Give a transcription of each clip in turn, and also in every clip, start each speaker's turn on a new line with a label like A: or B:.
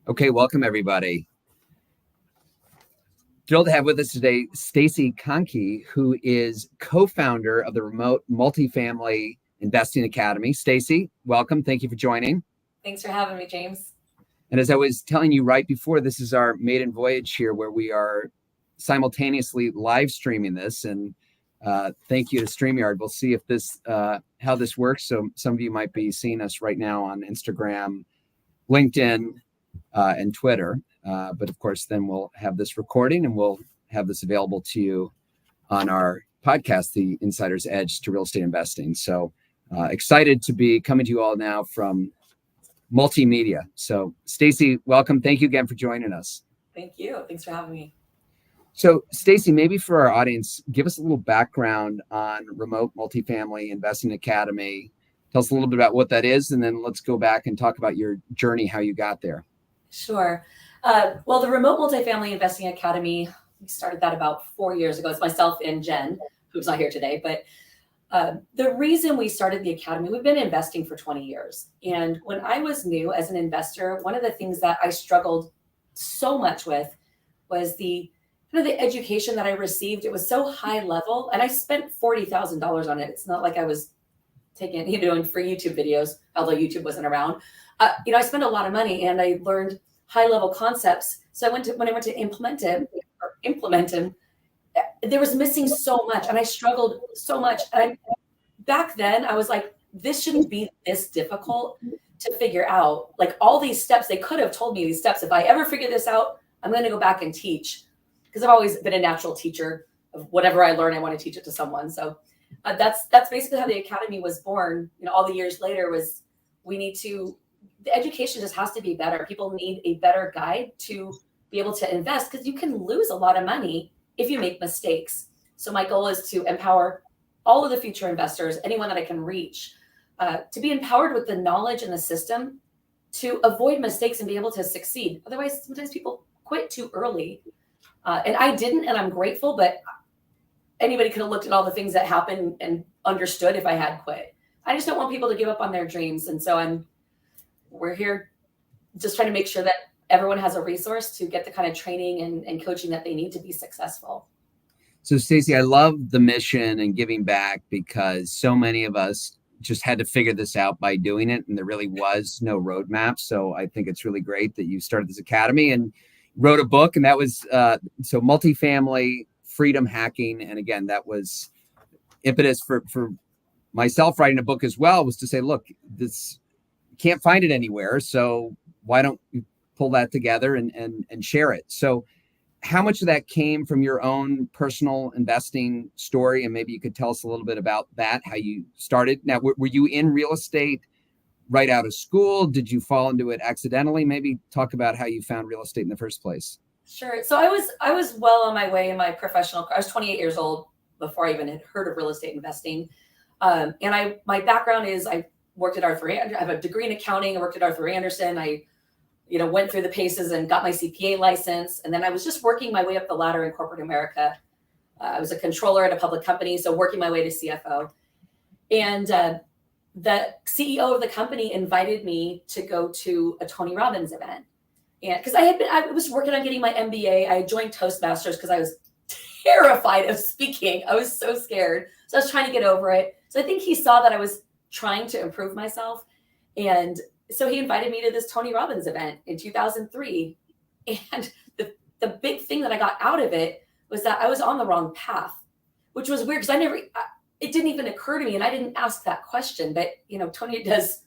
A: Okay, welcome everybody. Thrilled to have with us today Stacy Conkey, who is co-founder of the Remote Multifamily Investing Academy. Stacy, welcome. Thank you for joining.
B: Thanks for having me, James.
A: And as I was telling you right before, this is our maiden voyage here where we are simultaneously live streaming this. And thank you to StreamYard. We'll see if this how this works. So some of you might be seeing us right now on Instagram, LinkedIn, and Twitter. But of course, then we'll have this recording and we'll have this available to you on our podcast, The Insider's Edge to Real Estate Investing. So excited to be coming to you all now from multimedia. So Stacy, welcome. Thank you again for joining us.
B: Thank you. Thanks for having me.
A: So Stacy, maybe for our audience, give us a little background on Remote Multifamily Investing Academy. Tell us a little bit about what that is, and then let's go back and talk about your journey, how you got there.
B: Sure. Well, the Remote Multifamily Investing Academy, we started that about 4 years ago. It's myself and Jen, who's not here today. But the reason we started the Academy, we've been investing for 20 years. And when I was new as an investor, one of the things that I struggled so much with was the education that I received. It was so high level, and I spent $40,000 on it. It's not like I was doing free YouTube videos, although YouTube wasn't around. I spent a lot of money and I learned high level concepts. So when I went to implement them, there was missing so much, and I struggled so much. And back then I was like, this shouldn't be this difficult to figure out. Like all these steps, they could have told me these steps. If I ever figure this out, I'm going to go back and teach, because I've always been a natural teacher of whatever I learn. I want to teach it to someone. So that's basically how the Academy was born. All the years later was the education just has to be better. People need a better guide to be able to invest, because you can lose a lot of money if you make mistakes. So my goal is to empower all of the future investors, anyone that I can reach, to be empowered with the knowledge and the system to avoid mistakes and be able to succeed. Otherwise, sometimes people quit too early. And I didn't, and I'm grateful, but anybody could have looked at all the things that happened and understood if I had quit. I just don't want people to give up on their dreams. And so we're here just trying to make sure that everyone has a resource to get the kind of training and coaching that they need to be successful.
A: So Stacy, I love the mission and giving back, because so many of us just had to figure this out by doing it, and there really was no roadmap. So I think it's really great that you started this academy and wrote a book, and that was so Multifamily Freedom Hacking. And again, that was impetus for myself writing a book as well, was to say, look, this can't find it anywhere, so why don't you pull that together and share it? So how much of that came from your own personal investing story? And maybe you could tell us a little bit about that, how you started. Now, were you in real estate right out of school? Did you fall into it accidentally? Maybe talk about how you found real estate in the first place.
B: Sure. So I was well on my way in my professional. I was 28 years old before I even had heard of real estate investing. And my background is I worked at Arthur. I have a degree in accounting. I worked at Arthur Andersen. I went through the paces and got my CPA license. And then I was just working my way up the ladder in corporate America. I was a controller at a public company, so working my way to CFO. And the CEO of the company invited me to go to a Tony Robbins event. And because I was working on getting my MBA. I joined Toastmasters because I was terrified of speaking. I was so scared. So I was trying to get over it. So I think he saw that I was trying to improve myself. And so he invited me to this Tony Robbins event in 2003. And the big thing that I got out of it was that I was on the wrong path, which was weird because it didn't even occur to me. And I didn't ask that question, but Tony does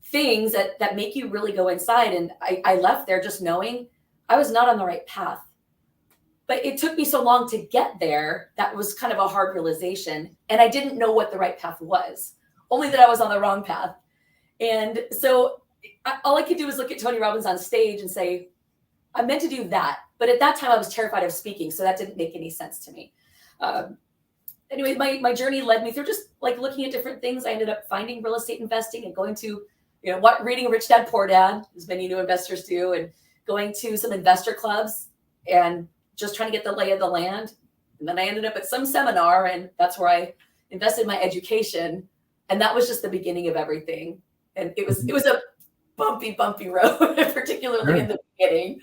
B: things that make you really go inside. And I left there just knowing I was not on the right path. But it took me so long to get there. That was kind of a hard realization. And I didn't know what the right path was, only that I was on the wrong path. And so all I could do was look at Tony Robbins on stage and say, I meant to do that. But at that time, I was terrified of speaking. So that didn't make any sense to me. Anyway, my journey led me through just like looking at different things. I ended up finding real estate investing and going to, reading Rich Dad, Poor Dad, as many new investors do, and going to some investor clubs and just trying to get the lay of the land. And then I ended up at some seminar, and that's where I invested my education. And that was just the beginning of everything. And it was bumpy road, particularly
A: Sure.
B: in the beginning.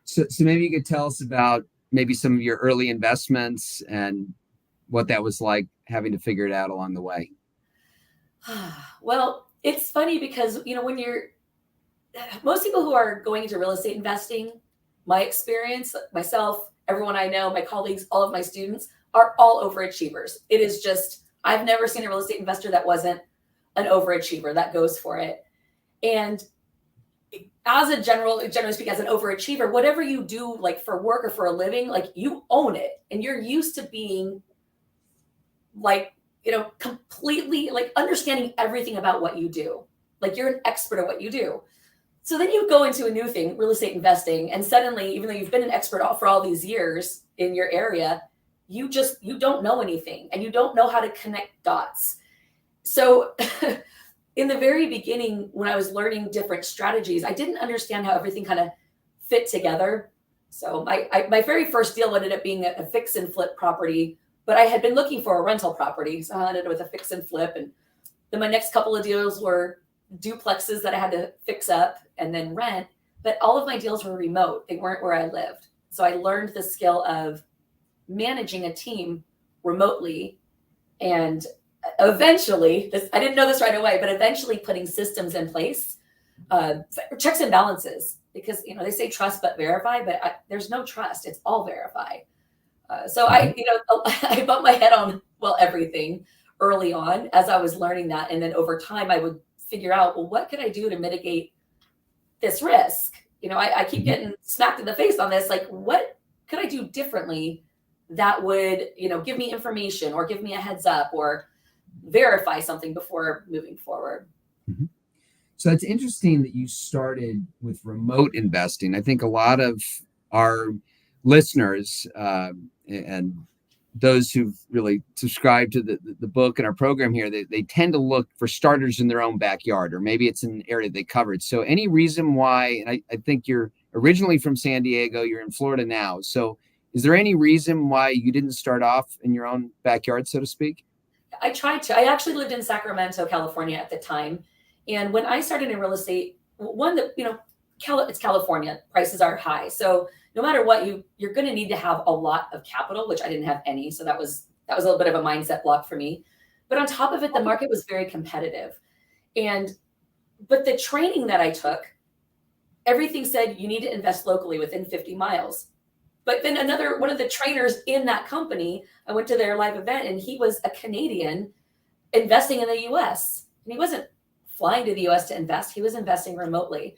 A: So maybe you could tell us about maybe some of your early investments and what that was like having to figure it out along the way.
B: Well, it's funny because, when most people who are going into real estate investing, my experience, myself, everyone I know, my colleagues, all of my students are all overachievers. It is just, I've never seen a real estate investor that wasn't an overachiever that goes for it. And as generally speaking, as an overachiever, whatever you do, like for work or for a living, like you own it and you're used to being like, completely like understanding everything about what you do. Like you're an expert at what you do. So then you go into a new thing, real estate investing, and suddenly, even though you've been an expert for all these years in your area, you don't know anything and you don't know how to connect dots. So in the very beginning, when I was learning different strategies, I didn't understand how everything kind of fit together. So my very first deal ended up being a fix and flip property, but I had been looking for a rental property. So I ended up with a fix and flip. And then my next couple of deals were duplexes that I had to fix up and then rent. But all of my deals were remote. They weren't where I lived. So I learned the skill of managing a team remotely and eventually, I didn't know this right away, but eventually putting systems in place, checks and balances, because they say trust but verify, but there's no trust; it's all verify. So I bumped my head on everything early on as I was learning that, and then over time I would figure out, well, what could I do to mitigate this risk? I keep getting smacked in the face on this. Like, what could I do differently that would give me information or give me a heads up or verify something before moving forward.
A: Mhm. So it's interesting that you started with remote investing. I think a lot of our listeners and those who've really subscribed to the book and our program here, they tend to look for starters in their own backyard, or maybe it's an area they covered. So any reason why, and I think you're originally from San Diego, you're in Florida now. So is there any reason why you didn't start off in your own backyard, so to speak?
B: I tried to. I actually lived in Sacramento, California at the time. And when I started in real estate, one that, it's California, prices are high. So no matter what, you're going to need to have a lot of capital, which I didn't have any. So that was a little bit of a mindset block for me. But on top of it, the market was very competitive. But the training that I took, everything said you need to invest locally within 50 miles. But then one of the trainers in that company, I went to their live event and he was a Canadian investing in the US. And he wasn't flying to the US to invest, he was investing remotely.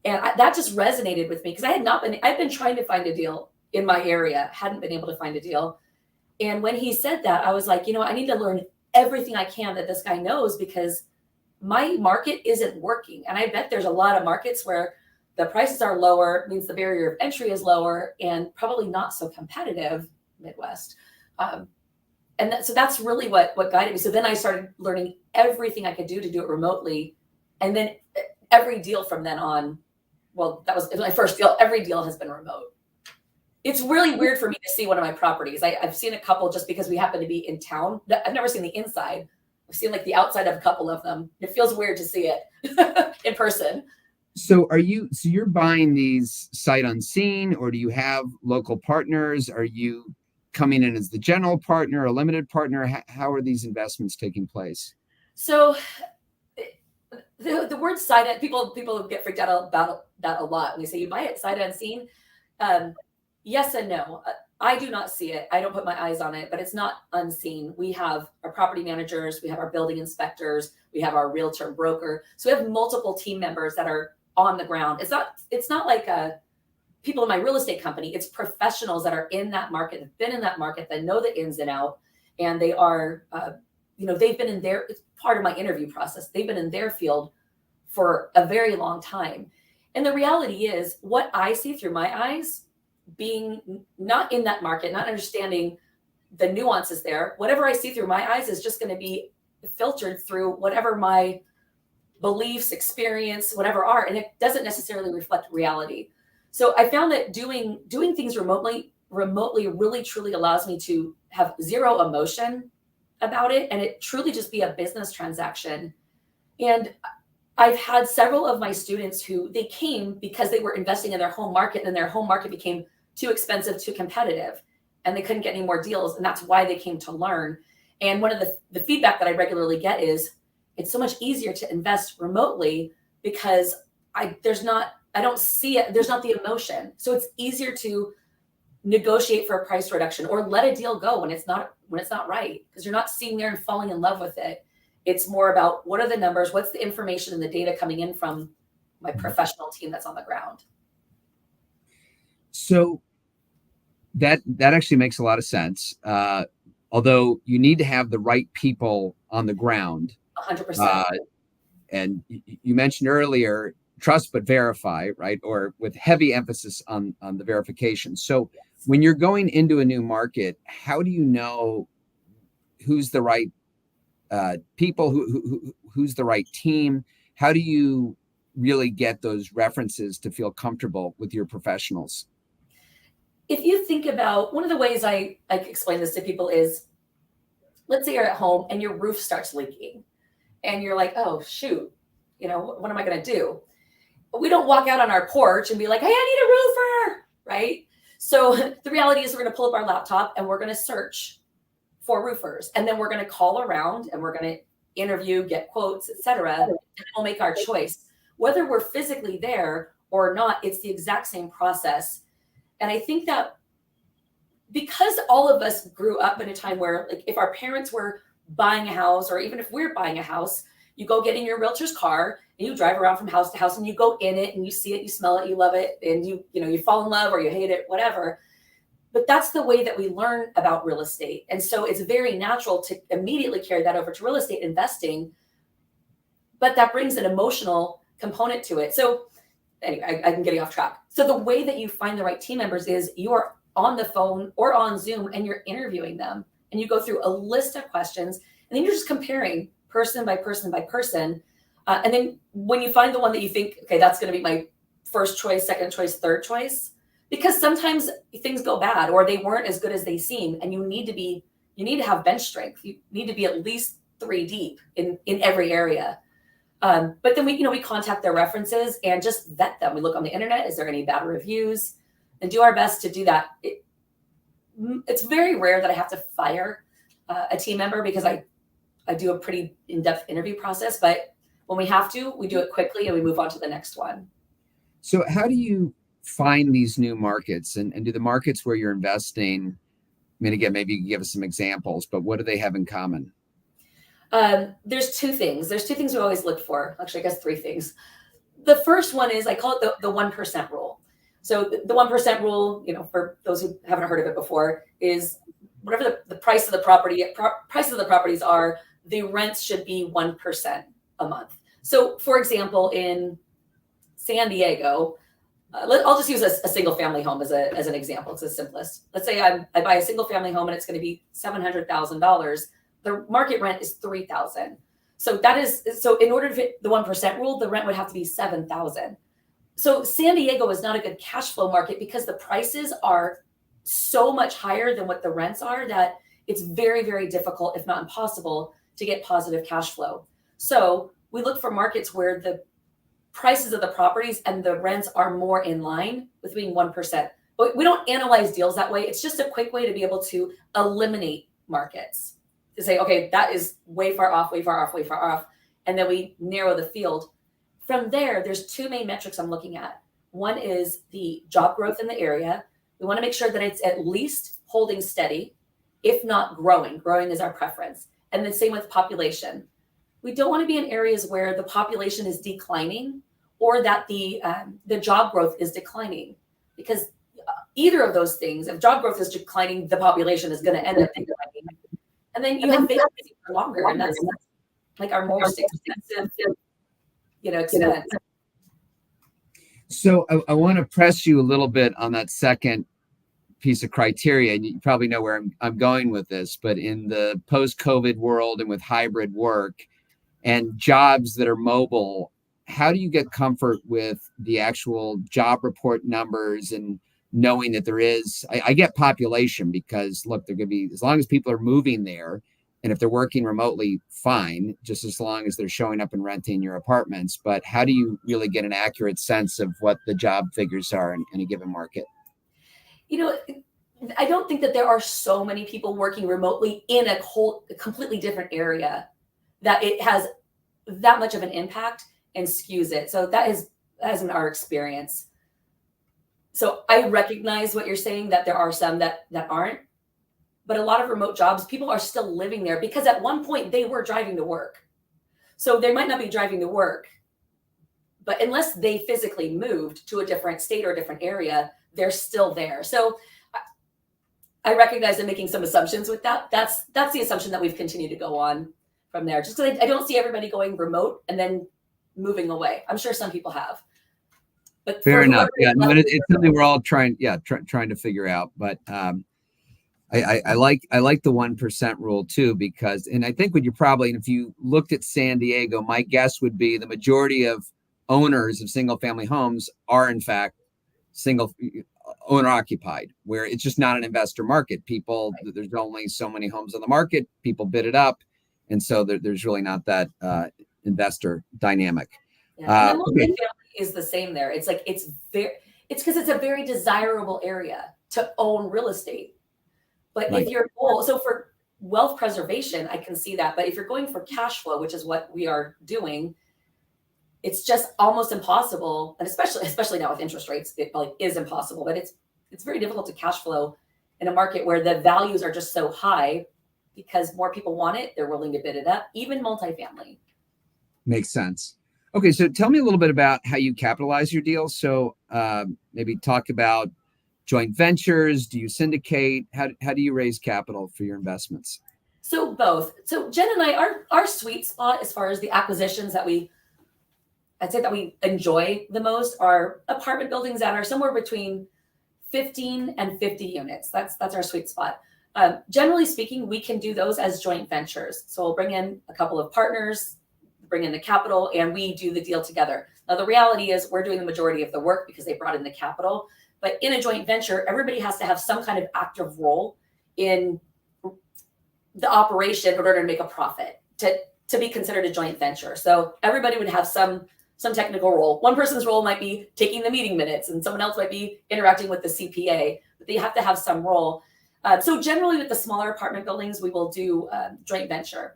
B: And that just resonated with me because I've been trying to find a deal in my area, hadn't been able to find a deal. And when he said that, I was like, I need to learn everything I can that this guy knows because my market isn't working. And I bet there's a lot of markets where the prices are lower, means the barrier of entry is lower and probably not so competitive, Midwest. So that's really what guided me. So then I started learning everything I could do to do it remotely. And then every deal from then on, that was my first deal. Every deal has been remote. It's really weird for me to see one of my properties. I've seen a couple just because we happen to be in town. I've never seen the inside. I've seen like the outside of a couple of them. It feels weird to see it in person.
A: So you're buying these sight unseen, or do you have local partners? Are you coming in as the general partner, a limited partner? How are these investments taking place?
B: So the word sight, people get freaked out about that a lot when they say you buy it sight unseen. Yes and no. I do not see it. I don't put my eyes on it, but it's not unseen. We have our property managers, we have our building inspectors, we have our realtor broker. So we have multiple team members that are on the ground. It's not like people in my real estate company. It's professionals that are in that market, have been in that market, that know the ins and out, and they are, they've been in their. It's part of my interview process. They've been in their field for a very long time, and the reality is, what I see through my eyes, being not in that market, not understanding the nuances there. Whatever I see through my eyes is just going to be filtered through whatever my beliefs, experience, whatever are, and it doesn't necessarily reflect reality. So I found that doing things remotely really truly allows me to have zero emotion about it, and it truly just be a business transaction. And I've had several of my students who they came because they were investing in their home market and their home market became too expensive, too competitive, and they couldn't get any more deals. And that's why they came to learn. And one of the feedback that I regularly get is it's so much easier to invest remotely because I don't see it. There's not the emotion. So it's easier to negotiate for a price reduction or let a deal go when it's not right, because you're not sitting there and falling in love with it. It's more about what are the numbers, what's the information and the data coming in from my professional team that's on the ground.
A: So that actually makes a lot of sense. Although you need to have the right people on the ground.
B: 100%.
A: And you mentioned earlier, trust but verify, right? Or with heavy emphasis on the verification. So when you're going into a new market, how do you know who's the right people, who's the right team? How do you really get those references to feel comfortable with your professionals?
B: If you think about, one of the ways I explain this to people is, let's say you're at home and your roof starts leaking and you're like, oh shoot, what am I going to do? But we don't walk out on our porch and be like, hey, I need a roofer, right? So the reality is we're going to pull up our laptop and we're going to search for roofers. And then we're going to call around and we're going to interview, get quotes, etc. And we'll make our choice. Whether we're physically there or not, it's the exact same process. And I think that because all of us grew up in a time where, like, if our parents were buying a house, or even if we're buying a house, you go get in your realtor's car and you drive around from house to house and you go in it and you see it, you smell it, you love it, and you fall in love or you hate it, whatever. But that's the way that we learn about real estate. And so it's very natural to immediately carry that over to real estate investing. But that brings an emotional component to it. So anyway, I'm getting off track. So the way that you find the right team members is you are on the phone or on Zoom and you're interviewing them and you go through a list of questions and then you're just comparing person by person by person. And then when you find the one that you think, okay, that's going to be my first choice, second choice, third choice, because sometimes things go bad or they weren't as good as they seem. And you need to have bench strength. You need to be at least 3 deep in every area. But then we contact their references and just vet them. We look on the internet. Is there any bad reviews? And do our best to do that. It's very rare that I have to fire a team member because I do a pretty in-depth interview process. But when we have to, we do it quickly and we move on to the next one.
A: So how do you find these new markets and do the markets where you're investing? I mean, again, maybe you can give us some examples, but what do they have in common?
B: There's 2 things. There's 2 things we always look for. Actually, I guess 3 things. The first one is, I call it the 1% rule. So the 1% rule, for those who haven't heard of it before, is whatever the price of the prices of the properties are, the rents should be 1% a month. So for example, in San Diego, I'll just use a single family home as an example. It's the simplest. Let's say I buy a single family home and it's going to be $700,000. The market rent is $3,000. So in order to fit the 1% rule, the rent would have to be $7,000. So San Diego is not a good cash flow market because the prices are so much higher than what the rents are that it's very, very difficult, if not impossible, to get positive cash flow. So we look for markets where the prices of the properties and the rents are more in line with being 1%. But we don't analyze deals that way. It's just a quick way to be able to eliminate markets, to say, okay, that is way far off, way far off, way far off. And then we narrow the field. From there, there's 2 main metrics I'm looking at. One is the job growth in the area. We want to make sure that it's at least holding steady, if not growing. Growing is our preference. And then same with population. We don't want to be in areas where the population is declining or that the job growth is declining, because either of those things, if job growth is declining, the population is going to end up declining. And then you have vacancy for longer, and that's like our most expensive expense.
A: So I want to press you a little bit on that second piece of criteria, and you probably know where I'm going with this, but in the post-COVID world and with hybrid work and jobs that are mobile, how do you get comfort with the actual job report numbers and knowing that there is, I get population because look, they're going to be, as long as people are moving there And if they're working remotely, fine, just as long as they're showing up and renting your apartments. But how do you really get an accurate sense of what the job figures are in a given market?
B: You know, I don't think that there are so many people working remotely in a completely different area that it has that much of an impact and skews it. So that has been our experience. So I recognize what you're saying, that there are some that aren't, but a lot of remote jobs, people are still living there because at one point they were driving to work. So they might not be driving to work, but unless they physically moved to a different state or a different area, they're still there. So I recognize I'm making some assumptions with that. That's the assumption that we've continued to go on from there. Just because I don't see everybody going remote and then moving away. I'm sure some people have. But
A: fair enough. Yeah, no, it's something we're all trying to figure out. But I like the 1% rule too, because, and I think when you probably, and if you looked at San Diego, my guess would be the majority of owners of single family homes are in fact single owner occupied, where it's just not an investor market. People, right. There's only so many homes on the market, people bid it up. And so there's really not that investor dynamic.
B: Yeah. And multifamily is the same there. It's like, it's because it's a very desirable area to own real estate. But right. If you're so for wealth preservation, I can see that. But if you're going for cash flow, which is what we are doing, it's just almost impossible. And especially now with interest rates, it probably is impossible. But it's very difficult to cash flow in a market where the values are just so high because more people want it. They're willing to bid it up, even multifamily.
A: Makes sense. Okay, so tell me a little bit about how you capitalize your deals. So maybe talk about joint ventures. Do you syndicate? How do you raise capital for your investments?
B: So both. So Jen and I, our sweet spot as far as the acquisitions I'd say that we enjoy the most are apartment buildings that are somewhere between 15 and 50 units. That's our sweet spot. Generally speaking, we can do those as joint ventures. So we'll bring in a couple of partners, bring in the capital, and we do the deal together. Now, the reality is we're doing the majority of the work because they brought in the capital. But in a joint venture, everybody has to have some kind of active role in the operation in order to make a profit to be considered a joint venture. So everybody would have some technical role. One person's role might be taking the meeting minutes, and someone else might be interacting with the CPA, but they have to have some role. So generally with the smaller apartment buildings, we will do joint venture.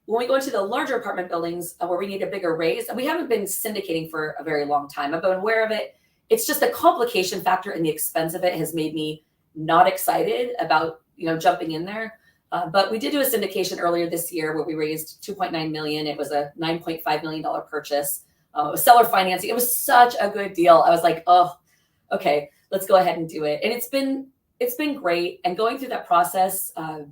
B: When we go into the larger apartment buildings where we need a bigger raise, and we haven't been syndicating for a very long time. I've been aware of it. It's just the complication factor and the expense of it has made me not excited about, jumping in there. But we did do a syndication earlier this year where we raised $2.9 million. It was a $9.5 million purchase. It was seller financing. It was such a good deal. I was like, oh, okay, let's go ahead and do it. And it's been great. And going through that process, I've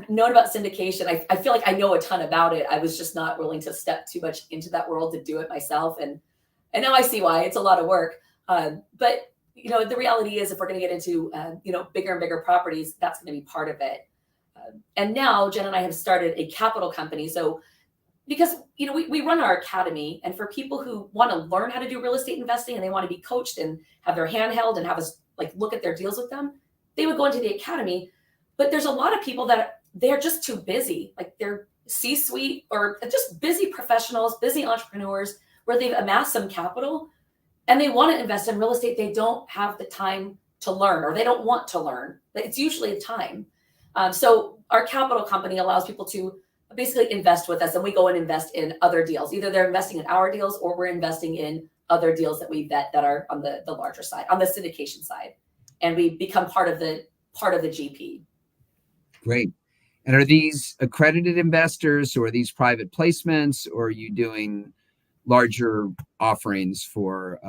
B: known about syndication. I feel like I know a ton about it. I was just not willing to step too much into that world to do it myself. And now I see why. It's a lot of work. But the reality is if we're going to get into, bigger and bigger properties, that's going to be part of it. And now Jen and I have started a capital company. So because, we run our academy, and for people who want to learn how to do real estate investing and they want to be coached and have their hand held and have us look at their deals with them, they would go into the academy. But there's a lot of people that they're just too busy. They're C-suite or just busy professionals, busy entrepreneurs where they've amassed some capital and they want to invest in real estate. They don't have the time to learn, or they don't want to learn. It's usually the time. So our capital company allows people to basically invest with us, and we go and invest in other deals. Either they're investing in our deals or we're investing in other deals that we vet that are on the larger side, on the syndication side. And we become part of the GP. Great.
A: And are these accredited investors, or are these private placements, or are you doing larger offerings for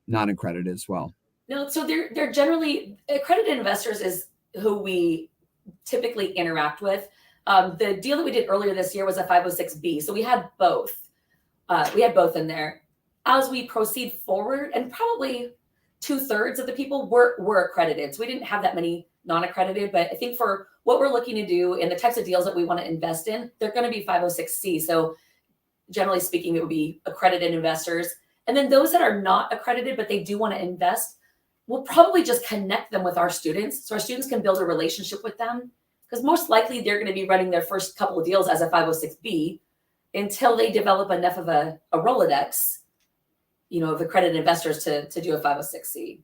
A: non-accredited as well?
B: No, so they're generally accredited investors is who we typically interact with. The deal that we did earlier this year was a 506B. So we had both. In there. As we proceed forward, and probably 2/3 of the people were accredited. So we didn't have that many non-accredited, but I think for what we're looking to do and the types of deals that we want to invest in, they're going to be 506C. So generally speaking, it would be accredited investors. And then those that are not accredited, but they do want to invest, we'll probably just connect them with our students. So our students can build a relationship with them, because most likely they're going to be running their first couple of deals as a 506B until they develop enough of a Rolodex, of accredited investors to do a 506C.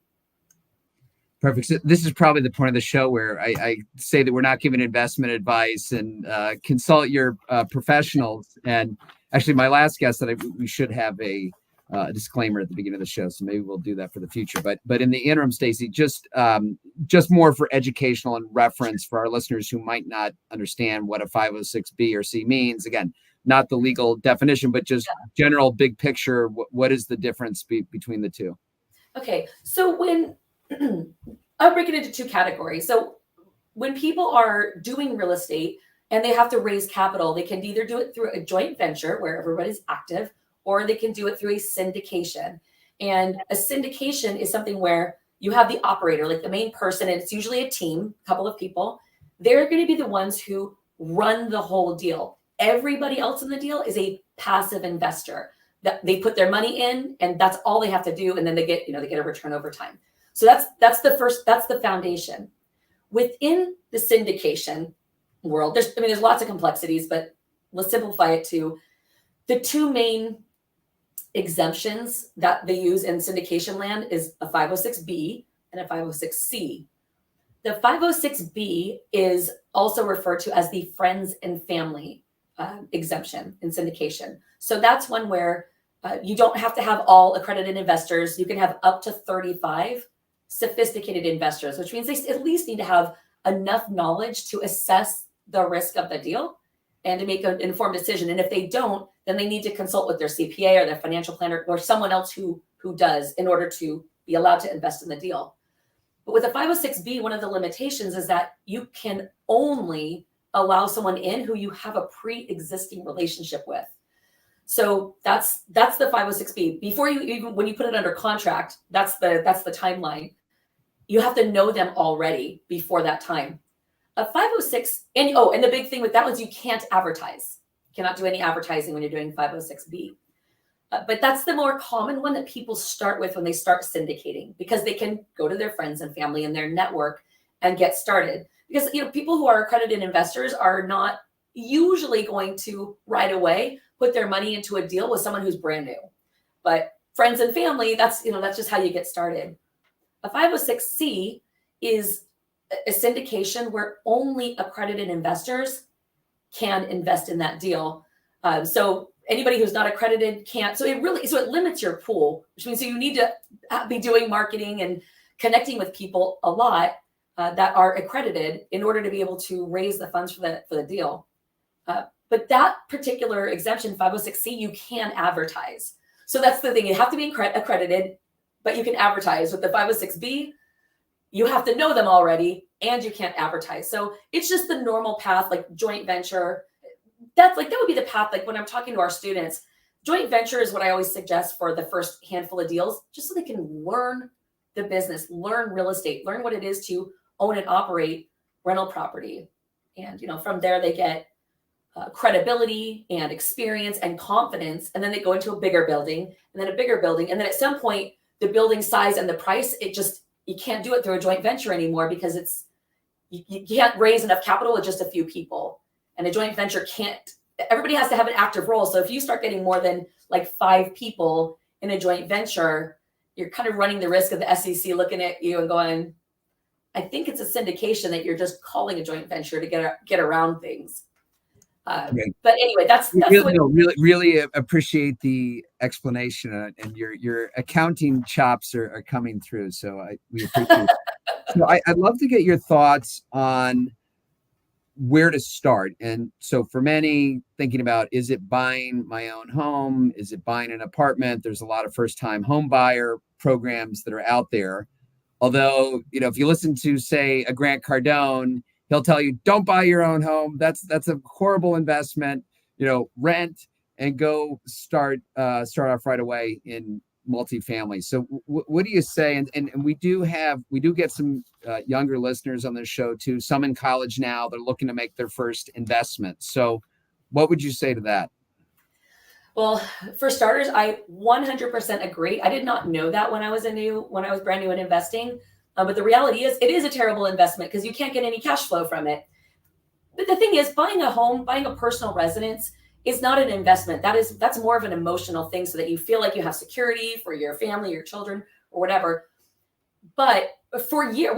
A: Perfect. So this is probably the point of the show where I say that we're not giving investment advice, and consult your professionals. And actually, my last guest that we should have a disclaimer at the beginning of the show, so maybe we'll do that for the future. But in the interim, Stacy, just more for educational and reference for our listeners who might not understand what a 506B or C means. Again, not the legal definition, but just general big picture. What is the difference between the two?
B: Okay, so when I'll break it into two categories. So when people are doing real estate and they have to raise capital, they can either do it through a joint venture where everybody's active, or they can do it through a syndication. And a syndication is something where you have the operator, like the main person, and it's usually a team, a couple of people. They're going to be the ones who run the whole deal. Everybody else in the deal is a passive investor. That they put their money in, and that's all they have to do, and then they get a return over time. So that's the foundation. Within the syndication world, there's lots of complexities, but let's simplify it to the two main exemptions that they use in syndication land is a 506B and a 506C. The 506B is also referred to as the friends and family exemption in syndication. So that's one where you don't have to have all accredited investors. You can have up to 35 sophisticated investors, which means they at least need to have enough knowledge to assess the risk of the deal and to make an informed decision. And if they don't, then they need to consult with their CPA or their financial planner or someone else who does, in order to be allowed to invest in the deal. But with a 506B, one of the limitations is that you can only allow someone in who you have a pre-existing relationship with. So that's the 506B. Before when you put it under contract, that's the timeline. You have to know them already before that time. A 506, and the big thing with that one's you can't advertise. You cannot do any advertising when you're doing 506B. But that's the more common one that people start with when they start syndicating, because they can go to their friends and family and their network and get started. Because people who are accredited investors are not usually going to right away put their money into a deal with someone who's brand new. But friends and family, that's just how you get started. A 506C is a syndication where only accredited investors can invest in that deal. So anybody who's not accredited can't. So it limits your pool, which means you need to be doing marketing and connecting with people a lot that are accredited in order to be able to raise the funds for the deal. But that particular exemption, 506C, you can advertise. So that's the thing. You have to be accredited, but you can advertise. With the 506B, you have to know them already, and you can't advertise. So it's just the normal path, like joint venture. That would be the path. Like when I'm talking to our students, joint venture is what I always suggest for the first handful of deals, just so they can learn the business, learn real estate, learn what it is to own and operate rental property. And, from there they get credibility and experience and confidence. And then they go into a bigger building, and then a bigger building. And then at some point, the building size and the price, you can't do it through a joint venture anymore, because you can't raise enough capital with just a few people. And a joint venture everybody has to have an active role. So if you start getting more than like 5 people in a joint venture, you're kind of running the risk of the SEC looking at you and going, I think it's a syndication that you're just calling a joint venture to get around things. But anyway, that's
A: really appreciate the explanation, and your accounting chops are coming through. So we appreciate it. So I'd love to get your thoughts on where to start. And so for many, thinking about, is it buying my own home? Is it buying an apartment? There's a lot of first-time home buyer programs that are out there. Although, if you listen to, say, a Grant Cardone, he'll tell you, don't buy your own home. That's a horrible investment. Rent and go start off right away in multifamily. So what do you say? And we do get some younger listeners on this show too. Some in college now, they're looking to make their first investment. So what would you say to that?
B: Well, for starters, I 100% agree. I did not know that when I was brand new in investing. But the reality is, it is a terrible investment because you can't get any cash flow from it. But the thing is, buying a home, buying a personal residence is not an investment. That's more of an emotional thing, so that you feel like you have security for your family, your children, or whatever. But for a year,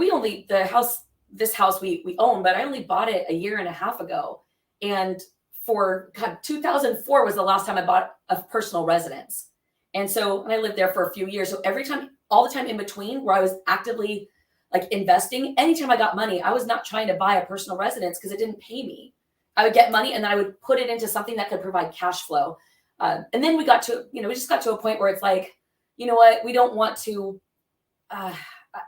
B: this house we own, but I only bought it a year and a half ago. And for God, 2004 was the last time I bought a personal residence. And so I lived there for a few years. So every time, all the time in between where I was actively like investing, anytime I got money, I was not trying to buy a personal residence because it didn't pay me. I would get money and then I would put it into something that could provide cash flow. And then we just got to a point where it's like, you know what, we don't want to, I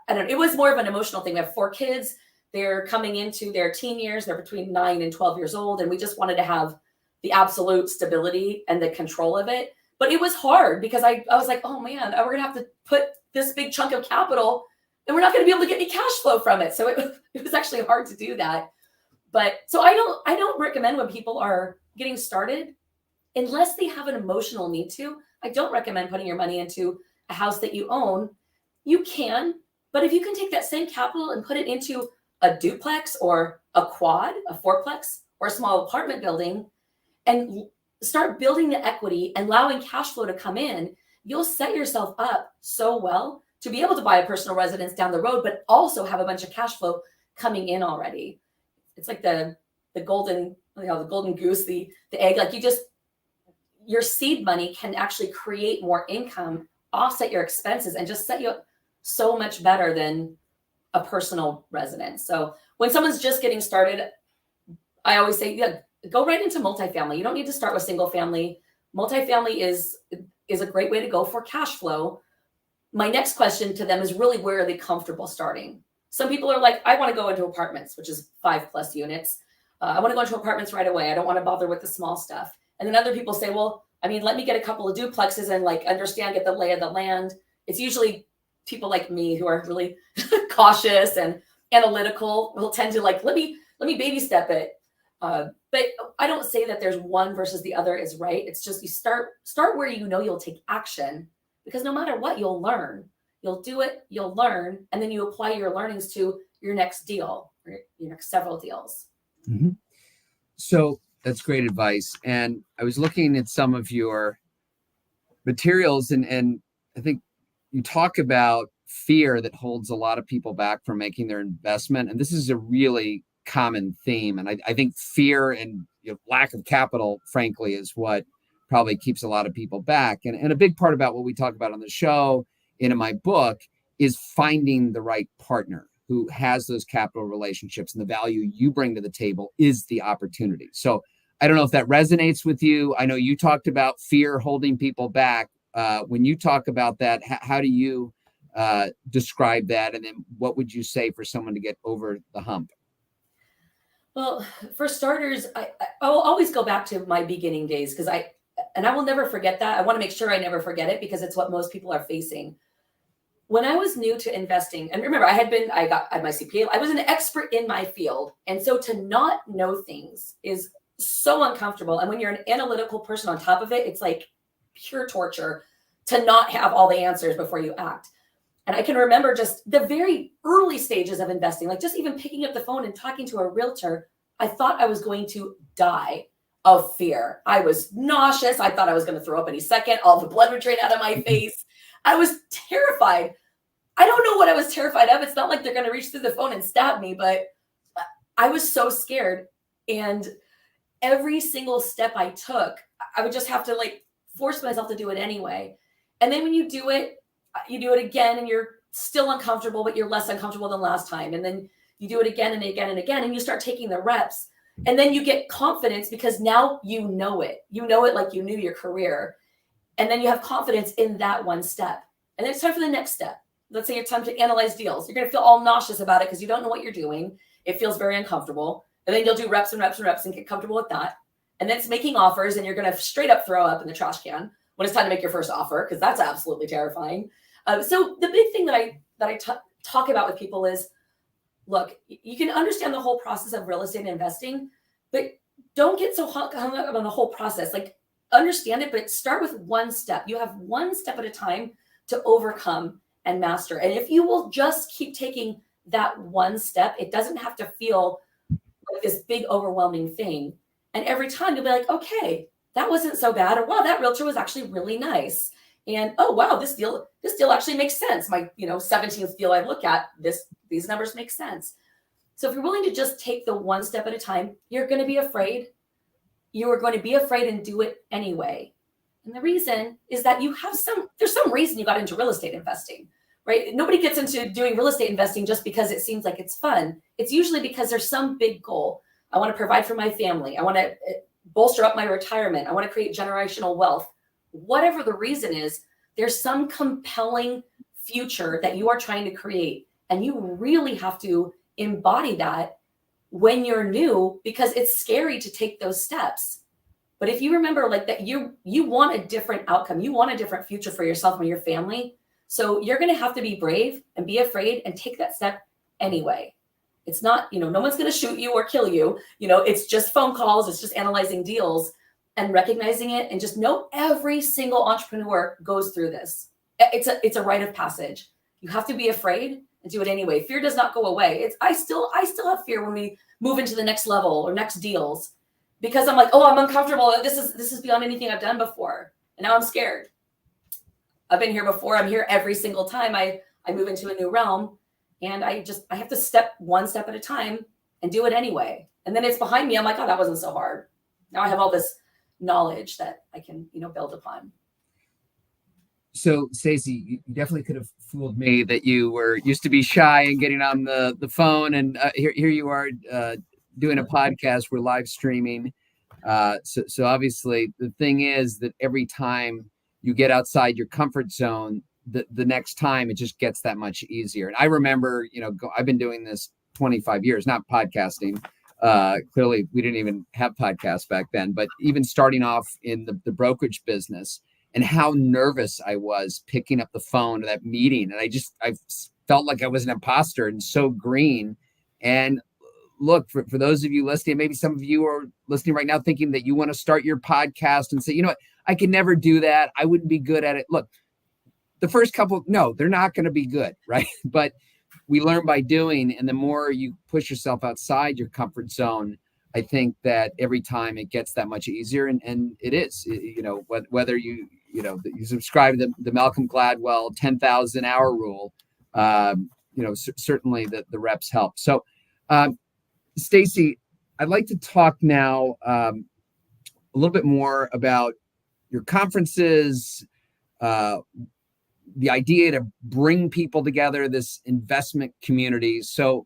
B: don't know. It was more of an emotional thing. We have 4 kids. They're coming into their teen years. They're between 9 and 12 years old. And we just wanted to have the absolute stability and the control of it. But it was hard because I was like, oh man, we're going to have to put this big chunk of capital and we're not going to be able to get any cash flow from it. So it was actually hard to do that. But so I don't recommend when people are getting started, unless they have an emotional need to, I don't recommend putting your money into a house that you own. You can, but if you can take that same capital and put it into a duplex or a quad, a fourplex, or a small apartment building, and start building the equity and allowing cash flow to come in, you'll set yourself up so well to be able to buy a personal residence down the road, but also have a bunch of cash flow coming in already. It's like the golden, the golden goose, the egg. Like your seed money can actually create more income, offset your expenses, and just set you up so much better than a personal residence. So when someone's just getting started, I always say, yeah, go right into multifamily. You don't need to start with single family. Multifamily is a great way to go for cash flow. My next question to them is really, where are they comfortable starting? Some people are like, I want to go into apartments, which is 5+ units. I want to go into apartments right away. I don't want to bother with the small stuff. And then other people say, well, I mean, let me get a couple of duplexes and like get the lay of the land. It's usually people like me who are really cautious and analytical will tend to like, let me baby step it. But I don't say that there's one versus the other is right. It's just you start where you know you'll take action, because no matter what, you'll learn. You'll do it, you'll learn, and then you apply your learnings to your next deal or your next several deals.
A: Mm-hmm. So that's great advice. And I was looking at some of your materials, and I think you talk about fear that holds a lot of people back from making their investment. And this is a really common theme. And I think fear and lack of capital, frankly, is what probably keeps a lot of people back. And a big part about what we talk about on the show and in my book is finding the right partner who has those capital relationships, and the value you bring to the table is the opportunity. So I don't know if that resonates with you. I know you talked about fear holding people back. When you talk about that, how do you describe that? And then what would you say for someone to get over the hump?
B: Well, for starters, I will always go back to my beginning days, because I will never forget that. I want to make sure I never forget it, because it's what most people are facing. When I was new to investing, and remember, I had my CPA, I was an expert in my field. And so to not know things is so uncomfortable. And when you're an analytical person on top of it, it's like pure torture to not have all the answers before you act. And I can remember just the very early stages of investing, like just even picking up the phone and talking to a realtor, I thought I was going to die of fear. I was nauseous. I thought I was going to throw up any second. All the blood would drain out of my face. I was terrified. I don't know what I was terrified of. It's not like they're going to reach through the phone and stab me, but I was so scared. And every single step I took, I would just have to like force myself to do it anyway. And then when you do it again, and you're still uncomfortable, but you're less uncomfortable than last time. And then you do it again and again and again, and you start taking the reps. And then you get confidence, because now you know it. You know it like you knew your career. And then you have confidence in that one step. And then it's time for the next step. Let's say it's time to analyze deals. You're going to feel all nauseous about it because you don't know what you're doing. It feels very uncomfortable. And then you'll do reps and reps and reps and get comfortable with that. And then it's making offers, and you're going to straight up throw up in the trash can when it's time to make your first offer, because that's absolutely terrifying. So the big thing that I talk about with people is, look, you can understand the whole process of real estate investing, but don't get so hung up on the whole process. Like, understand it, but start with one step. You have one step at a time to overcome and master. And if you will just keep taking that one step, it doesn't have to feel like this big overwhelming thing. And every time you'll be like, okay, that wasn't so bad, or wow, that realtor was actually really nice. And oh wow, this deal actually makes sense. My 17th deal I look at, these numbers make sense. So if you're willing to just take the one step at a time, you're going to be afraid. You are going to be afraid and do it anyway. And the reason is that there's some reason you got into real estate investing, right? Nobody gets into doing real estate investing just because it seems like it's fun. It's usually because there's some big goal. I want to provide for my family. I want to bolster up my retirement. I want to create generational wealth. Whatever the reason is, there's some compelling future that you are trying to create. And you really have to embody that when you're new, because it's scary to take those steps. But if you remember like that, you want a different outcome. You want a different future for yourself and your family. So you're going to have to be brave and be afraid and take that step anyway. It's not, no one's going to shoot you or kill you. It's just phone calls. It's just analyzing deals and recognizing it. And just know every single entrepreneur goes through this. It's a rite of passage. You have to be afraid and do it anyway. Fear does not go away. I still have fear when we move into the next level or next deals, because I'm like, oh, I'm uncomfortable. This is beyond anything I've done before. And now I'm scared. I've been here before. I'm here every single time I move into a new realm. And I have to step one step at a time and do it anyway. And then it's behind me. I'm like, oh, that wasn't so hard. Now I have all this knowledge that I can, build upon.
A: So Stacey, you definitely could have fooled me that you were used to be shy and getting on the phone. And here you are doing a podcast. We're live streaming. So obviously the thing is that every time you get outside your comfort zone, the next time it just gets that much easier. And I remember, I've been doing this 25 years, not podcasting. Clearly we didn't even have podcasts back then, but even starting off in the brokerage business, and how nervous I was picking up the phone to that meeting. And I felt like I was an imposter and so green. And look, for those of you listening, maybe some of you are listening right now thinking that you want to start your podcast and say, you know what, I can never do that. I wouldn't be good at it. Look, the first couple, no, they're not going to be good, right? But we learn by doing, and the more you push yourself outside your comfort zone, I think that every time it gets that much easier, and it is, whether you subscribe to the Malcolm Gladwell 10,000 hour rule, certainly the reps help. So, Stacey, I'd like to talk now a little bit more about your conferences, the idea to bring people together, this investment community. So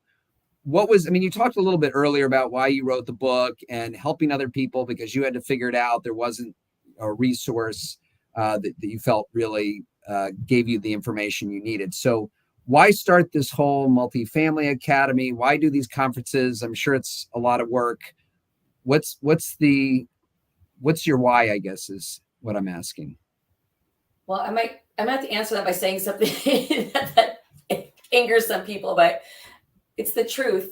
A: you talked a little bit earlier about why you wrote the book and helping other people because you had to figure it out. There wasn't a resource that you felt really gave you the information you needed. So why start this whole multifamily academy? Why do these conferences? I'm sure it's a lot of work. What's your why, I guess, is what I'm asking.
B: Well, I might have to answer that by saying something that angers some people, but it's the truth.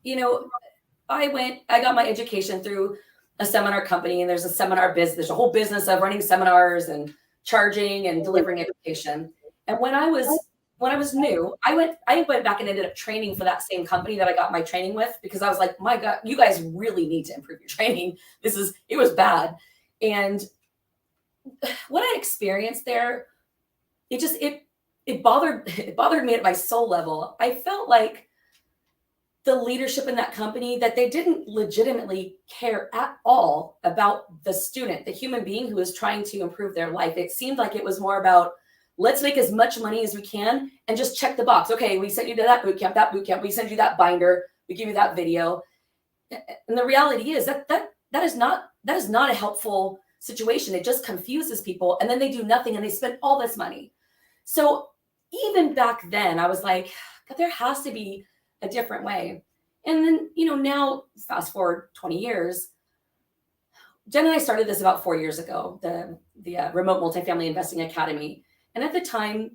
B: I got my education through a seminar company, and there's a seminar business. There's a whole business of running seminars and charging and delivering education. And when I was new, I went back and ended up training for that same company that I got my training with, because I was like, my God, you guys really need to improve your training. It was bad. And what I experienced there, it bothered me at my soul level. I felt like the leadership in that company, that they didn't legitimately care at all about the student, the human being who is trying to improve their life. It seemed like it was more about, let's make as much money as we can and just check the box. Okay, we sent you to that boot camp. We send you that binder. We give you that video. And the reality is that is not a helpful situation. It just confuses people, and then they do nothing and they spend all this money. So even back then, I was like, God, there has to be a different way. And then, now fast forward 20 years, Jen and I started this about 4 years ago, the Remote Multifamily Investing Academy. And at the time,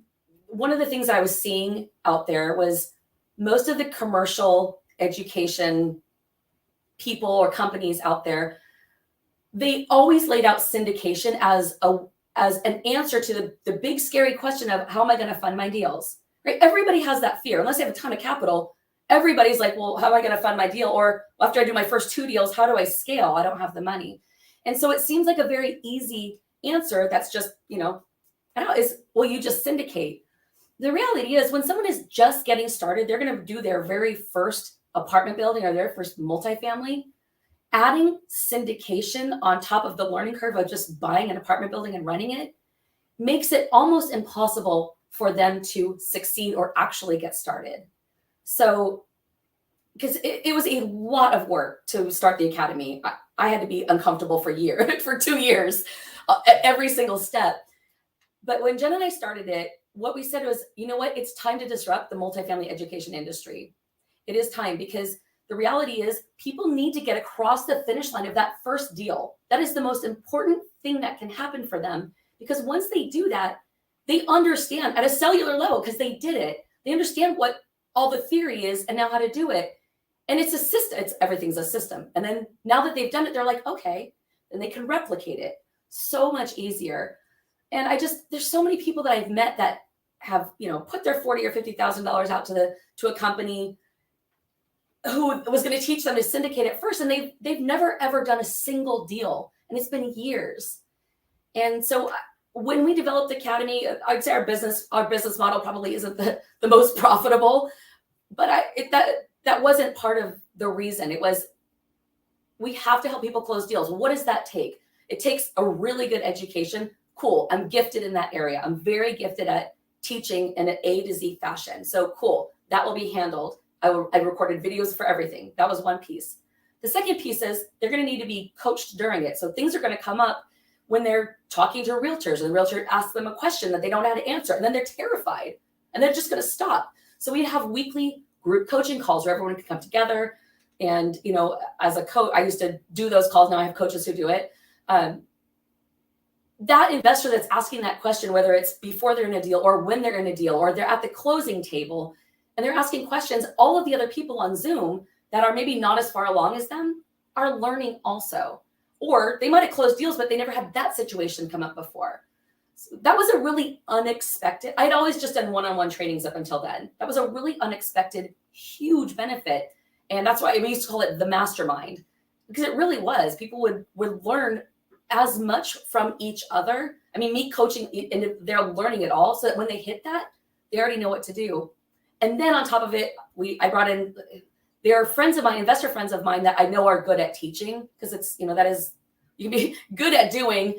B: one of the things I was seeing out there was most of the commercial education people or companies out there, they always laid out syndication as an answer to the big scary question of, how am I going to fund my deals? Right? Everybody has that fear. Unless they have a ton of capital, everybody's like, well, how am I going to fund my deal? Or after I do my first 2 deals, how do I scale? I don't have the money. And so it seems like a very easy answer. That's just, I don't know, is, well, you just syndicate. The reality is when someone is just getting started, they're going to do their very first apartment building or their first multifamily. Adding syndication on top of the learning curve of just buying an apartment building and running it makes it almost impossible for them to succeed or actually get started. So, because it was a lot of work to start the academy. I had to be uncomfortable for for 2 years at every single step. But when Jen and I started it, what we said was, you know what? It's time to disrupt the multifamily education industry. It is time, because the reality is people need to get across the finish line of that first deal. That is the most important thing that can happen for them, because once they do that, they understand at a cellular level, because they did it. They understand what all the theory is and now how to do it. And it's a system. Everything's a system. And then now that they've done it, they're like, okay, then they can replicate it so much easier. And there's so many people that I've met that have, put their $40,000 or $50,000 out to a company who was going to teach them to syndicate at first. And they've never, ever done a single deal. And it's been years. And so when we developed the Academy, I'd say our business model probably isn't the most profitable, but that wasn't part of the reason. It was, we have to help people close deals. What does that take? It takes a really good education. Cool. I'm gifted in that area. I'm very gifted at teaching in an A to Z fashion. So cool. That will be handled. I recorded videos for everything. That was one piece. The second piece is they're going to need to be coached during it. So things are going to come up when they're talking to realtors and the realtor asks them a question that they don't know how to answer. And then they're terrified and they're just going to stop. So we have weekly group coaching calls where everyone can come together. And, as a coach, I used to do those calls. Now I have coaches who do it. That investor that's asking that question, whether it's before they're in a deal or when they're in a deal, or they're at the closing table and they're asking questions, all of the other people on Zoom that are maybe not as far along as them are learning also. Or they might have closed deals, but they never had that situation come up before. So that was a really unexpected. I'd always just done one-on-one trainings up until then. That was a really unexpected, huge benefit. And that's why we used to call it the mastermind, because it really was. People would learn as much from each other. I mean, me coaching, and they're learning it all, so that when they hit that, they already know what to do. And then on top of it, I brought in, there are friends of mine, investor friends of mine that I know are good at teaching, because it's, that is, you can be good at doing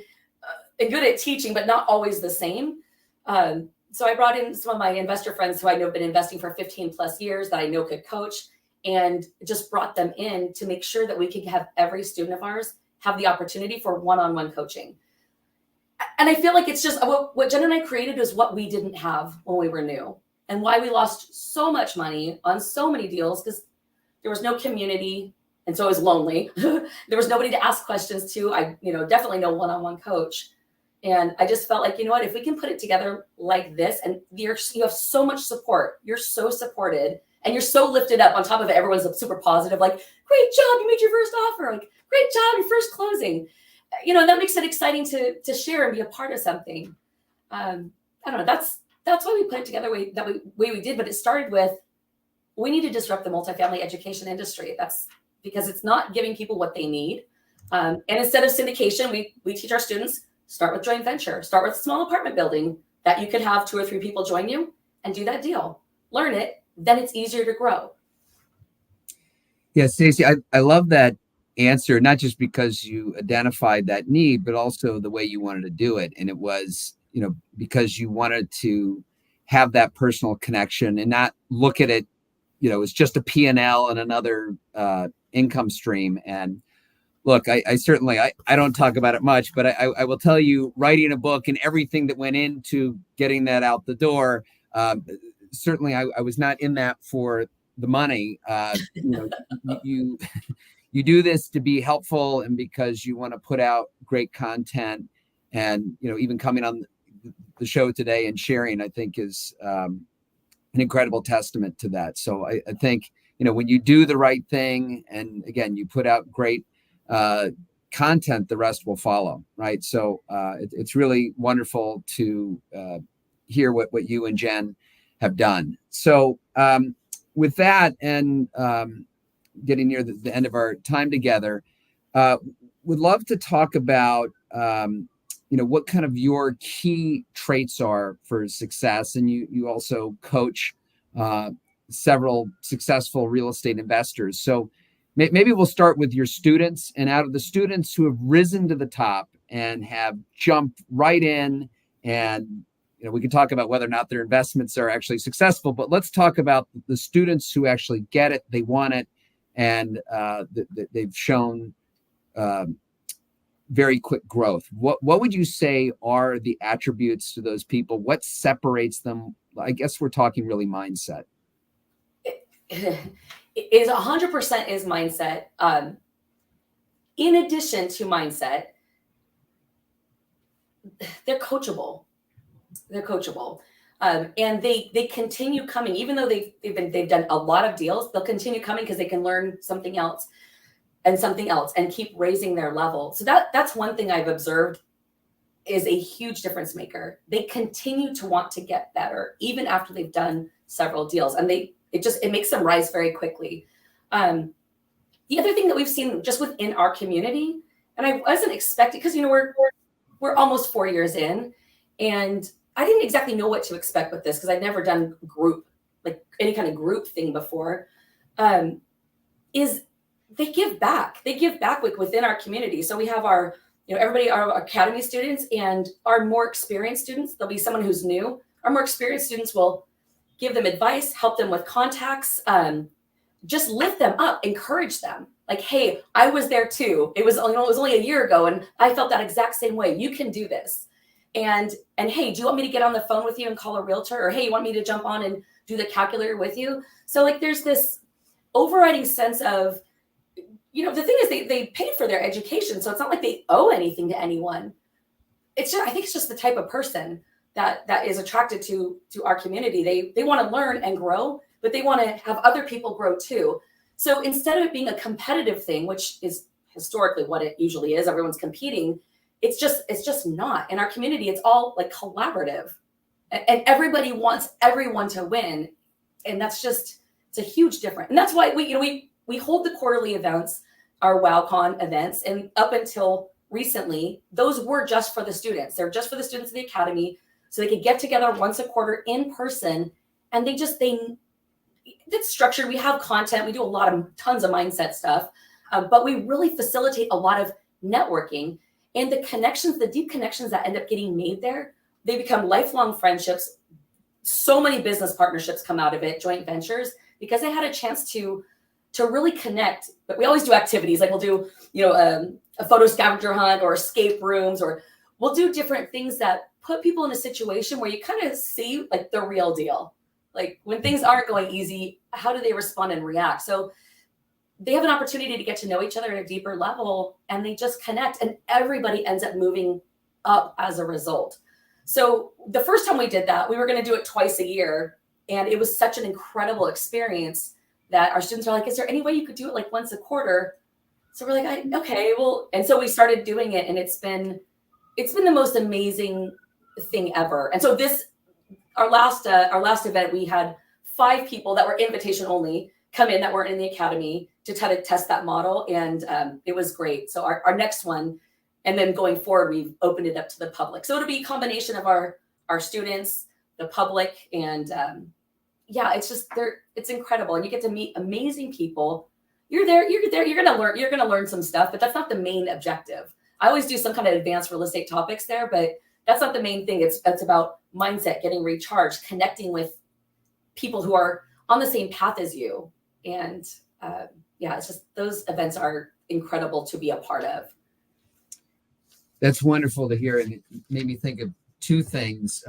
B: and good at teaching, but not always the same. So I brought in some of my investor friends who I know have been investing for 15 plus years that I know could coach, and just brought them in to make sure that we could have every student of ours have the opportunity for one-on-one coaching. And I feel like it's just what Jen and I created is what we didn't have when we were new, and why we lost so much money on so many deals, because there was no community. And so it was lonely. There was nobody to ask questions to. I, definitely no one-on-one coach. And I just felt like, if we can put it together like this, and you have so much support, you're so supported, and you're so lifted up. On top of it, everyone's super positive, like, great job, you made your first offer, like, great job, your first closing. That makes it exciting to share and be a part of something. I don't know. That's why we put it together the way we did. But it started with, we need to disrupt the multifamily education industry. That's because it's not giving people what they need. And instead of syndication, we teach our students, start with joint venture, start with a small apartment building that you could have 2 or 3 people join you and do that deal. Learn it, then it's easier to grow.
A: Yeah, Stacey, I love that answer, not just because you identified that need, but also the way you wanted to do it. And it was, because you wanted to have that personal connection and not look at it, it's just a P&L and another income stream. And look, I certainly, I don't talk about it much, but I will tell you, writing a book and everything that went into getting that out the door, certainly I was not in that for the money. You do this to be helpful, and because you want to put out great content, and even coming on the show today and sharing, I think is an incredible testament to that. So I think when you do the right thing, and again you put out great content, the rest will follow, right? So it's really wonderful to hear what you and Jen have done. So with that, and getting near the end of our time together, would love to talk about what kind of your key traits are for success. And you also coach several successful real estate investors. So maybe we'll start with your students, and out of the students who have risen to the top and have jumped right in, and we can talk about whether or not their investments are actually successful, but let's talk about the students who actually get it, they want it, and they've shown very quick growth. What would you say are the attributes to those people? What separates them? I guess we're talking really mindset.
B: It is 100% is mindset. In addition to mindset, they're coachable. And they continue coming, even though they've done a lot of deals. They'll continue coming because they can learn something else and keep raising their level. So that's one thing I've observed is a huge difference maker. They continue to want to get better even after they've done several deals, and it makes them rise very quickly. The other thing that we've seen just within our community, and I wasn't expecting, because we're almost 4 years in, and I didn't exactly know what to expect with this because I'd never done any kind of group thing before. Is they give back. They give back within our community. So we have our academy students and our more experienced students. There'll be someone who's new. Our more experienced students will give them advice, help them with contacts, just lift them up, encourage them. Like, hey, I was there too. It was only a year ago, and I felt that exact same way. You can do this. And hey, do you want me to get on the phone with you and call a realtor? Or hey, you want me to jump on and do the calculator with you? So there's this overriding sense of, the thing is they paid for their education. So it's not like they owe anything to anyone. I think it's just the type of person that is attracted to our community. They want to learn and grow, but they want to have other people grow too. So instead of it being a competitive thing, which is historically what it usually is, everyone's competing. It's just not. In our community, it's all collaborative, and everybody wants everyone to win. And it's a huge difference. And that's why we hold the quarterly events, our WowCon events. And up until recently, those were just for the students. They're just for the students of the academy. So they could get together once a quarter in person. And it's structured. We have content. We do tons of mindset stuff, but we really facilitate a lot of networking. And the deep connections that end up getting made there, they become lifelong friendships. So many business partnerships come out of it, joint ventures, because they had a chance to really connect. But we always do activities, we'll do, a photo scavenger hunt or escape rooms, or we'll do different things that put people in a situation where you kind of see the real deal. When things aren't going easy, how do they respond and react? So they have an opportunity to get to know each other at a deeper level, and they just connect, and everybody ends up moving up as a result. So the first time we did that, we were going to do it twice a year. And it was such an incredible experience that our students are like, is there any way you could do it once a quarter? So we're like, okay, well, and so we started doing it, and it's been the most amazing thing ever. And so our last event, we had 5 people that were invitation only come in that weren't in the academy to try to test that model. And it was great. So our next one, and then going forward, we've opened it up to the public. So it'll be a combination of our students, the public, and it's incredible. And you get to meet amazing people. You're there, you're going to learn some stuff, but that's not the main objective. I always do some kind of advanced real estate topics there, but that's not the main thing. It's about mindset, getting recharged, connecting with people who are on the same path as you. And it's just, those events are incredible to be a part of.
A: That's wonderful to hear. And it made me think of 2 things.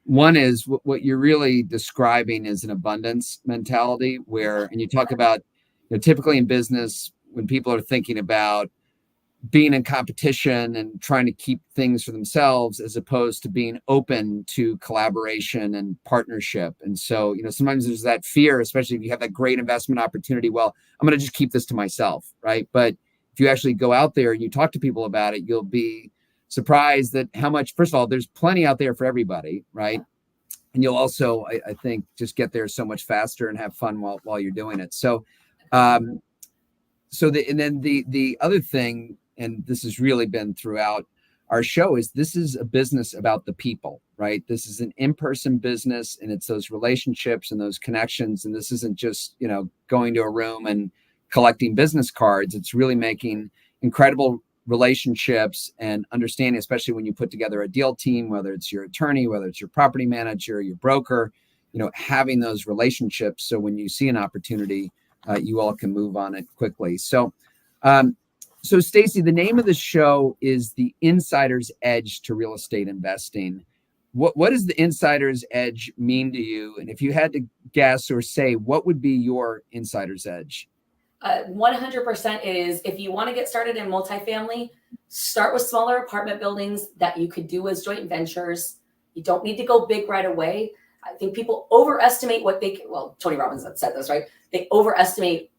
A: One is what you're really describing is an abundance mentality and you talk about, typically in business, when people are thinking about being in competition and trying to keep things for themselves, as opposed to being open to collaboration and partnership. And so, sometimes there's that fear, especially if you have that great investment opportunity. Well, I'm going to just keep this to myself, right? But if you actually go out there and you talk to people about it, you'll be surprised that how much, first of all, there's plenty out there for everybody, right? and you'll also, I think, just get there so much faster and have fun while you're doing it. So, um, and then the other thing, and this has really been throughout our show, is this is a business about the people, right? This is an in-person business, and it's those relationships and those connections. And this isn't just, going to a room and collecting business cards. It's really making incredible relationships and understanding, especially when you put together a deal team, whether it's your attorney, whether it's your property manager, your broker, having those relationships. So when you see an opportunity, you all can move on it quickly. So, Stacy, the name of the show is The Insider's Edge to Real Estate Investing. What does the insider's edge mean to you? And if you had to guess or say, what would be your insider's edge?
B: 100% is, if you want to get started in multifamily, start with smaller apartment buildings that you could do as joint ventures. You don't need to go big right away. I think people overestimate what they can. Well, Tony Robbins said this, right? They overestimate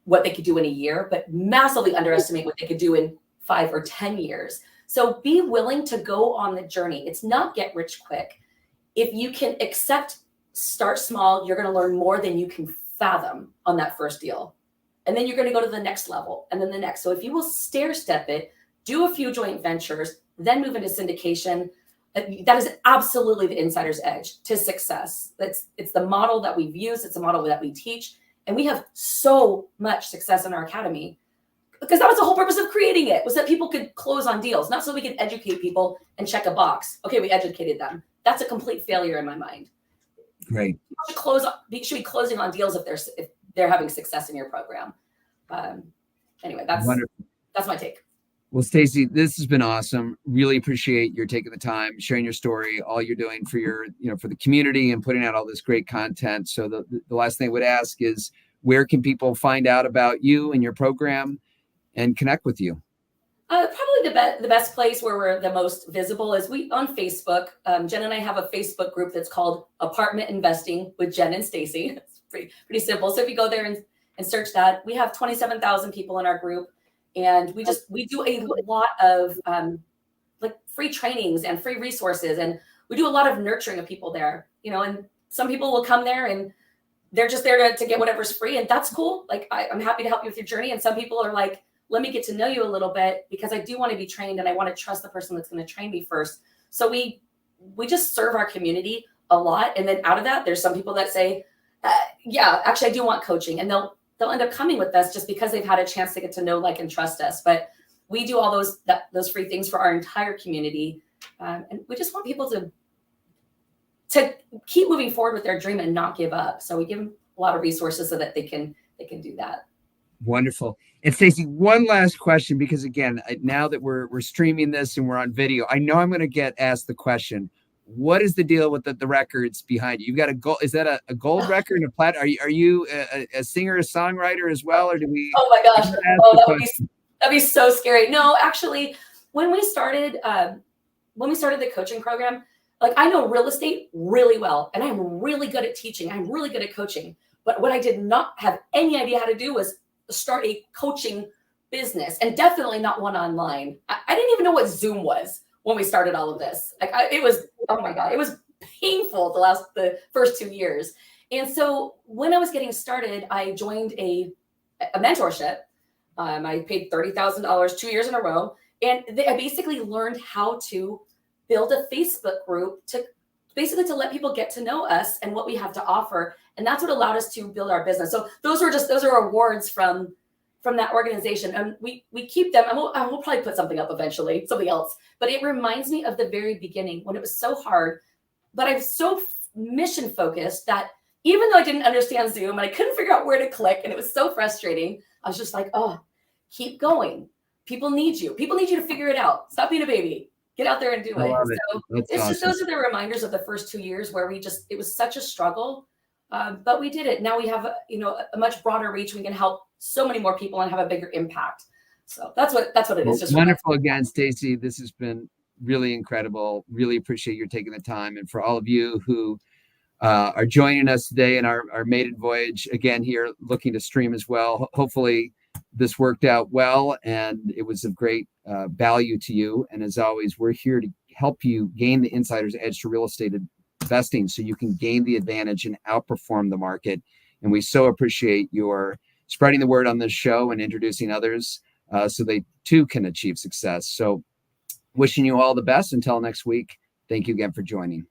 B: what they could do in a year, but massively underestimate what they could do in 5 or 10 years. So be willing to go on the journey. It's not get rich quick. If you can start small, you're going to learn more than you can fathom on that first deal. And then you're going to go to the next level and then the next. So if you will stair step it, do a few joint ventures, then move into syndication, that is absolutely the insider's edge to success. It's the model that we've used. It's a model that we teach. And we have so much success in our academy because that was the whole purpose of creating it, was that people could close on deals, not so we could educate people and check a box. Okay, we educated them. That's a complete failure in my mind.
A: Great.
B: You should be closing on deals if they're having success in your program. Anyway, that's my take.
A: Well, Stacy, this has been awesome. Really appreciate your taking the time, sharing your story, all you're doing for for the community and putting out all this great content. So the last thing I would ask is, where can people find out about you and your program and connect with you?
B: Probably the best place where we're the most visible is on Facebook. Jen and I have a Facebook group that's called Apartment Investing with Jen and Stacy. It's pretty simple. So if you go there and search that, we have 27,000 people in our group. And we do a lot of free trainings and free resources. And we do a lot of nurturing of people there, and some people will come there and they're just there to get whatever's free. And that's cool. Like, I'm happy to help you with your journey. And some people are like, let me get to know you a little bit because I do want to be trained and I want to trust the person that's going to train me first. So we just serve our community a lot. And then out of that, there's some people that say, yeah, actually I do want coaching, and they'll end up coming with us just because they've had a chance to get to know, like, and trust us. But we do all those free things for our entire community. And we just want people to keep moving forward with their dream and not give up. So we give them a lot of resources so that they can do that.
A: Wonderful. And Stacy, one last question, because again, now that we're streaming this and we're on video, I know I'm going to get asked the question, what is the deal with the records behind you? You've got a gold. Is that a gold record and a plat? Are you a singer, a songwriter as well, or do we?
B: Oh my gosh! That'd be so scary. No, actually, when we started the coaching program, like, I know real estate really well, and I'm really good at teaching. I'm really good at coaching. But what I did not have any idea how to do was start a coaching business, and definitely not one online. I didn't even know what Zoom was when we started all of this. It was, oh my God, it was painful the first 2 years. And so when I was getting started, I joined a mentorship. I paid $30,000 2 years in a row. And I basically learned how to build a Facebook group to let people get to know us and what we have to offer. And that's what allowed us to build our business. So those are awards from that organization. And we keep them. We'll probably put something up eventually, something else. But it reminds me of the very beginning when it was so hard, but I'm so mission focused that even though I didn't understand Zoom and I couldn't figure out where to click, and it was so frustrating, I was just like, oh, keep going. People need you. People need you to figure it out. Stop being a baby. Get out there and do it. So it's awesome. Just, those are the reminders of the first 2 years where it was such a struggle, but we did it. Now we have a much broader reach. We can help so many more people and have a bigger impact. So that's what it is. Just
A: wonderful. Again, Stacy, this has been really incredible. Really appreciate your taking the time. And for all of you who are joining us today in our maiden voyage, again, here looking to stream as well. Hopefully this worked out well and it was of great value to you. And as always, we're here to help you gain the insider's edge to real estate investing. investing so you can gain the advantage and outperform the market. And we so appreciate your spreading the word on this show and introducing others so they too can achieve success. So wishing you all the best until next week. Thank you again for joining.